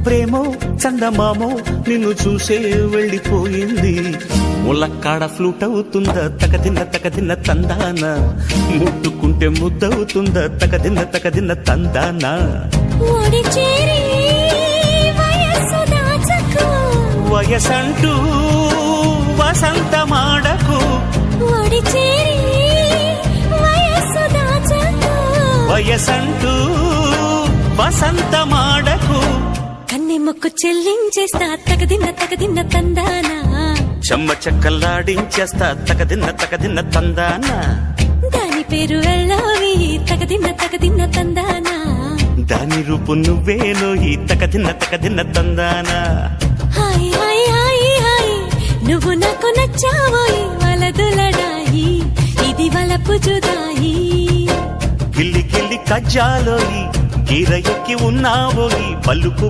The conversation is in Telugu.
ప్రేమో చందమామో నిన్ను చూసే వెళ్ళిపోయింది. ములక్కాడ ఫ్లూట్ అవుతుందా తకదిన్న తందాన, ముట్టుకుంటే ముద్దవుతుందా తకదిన్న తందాన. వయసంటూ వసంతమాడకు, వయసంటూ వసంతమాడకు. కన్నె మొక్కు చెల్లించేస్తా తకదిన్న తందానా, చెమ్మ చెక్కల్లాడించేస్తా తకదిన్న తందానా. దాని పేరు వెళ్ళవి తకదిన్న తందానా, దాని రూపు నువ్వేనోయి తకదిన్న తందానా. హాయ్ హాయ్ హాయ్ హాయ్ నువ్వు నాకు నచ్చావోయి, వలదులడాయి ఇది వలపు జుదాయి. గిల్లి గిల్లి కజ్జాలోయి గీర ఎక్కి ఉన్నావోయి పలుకు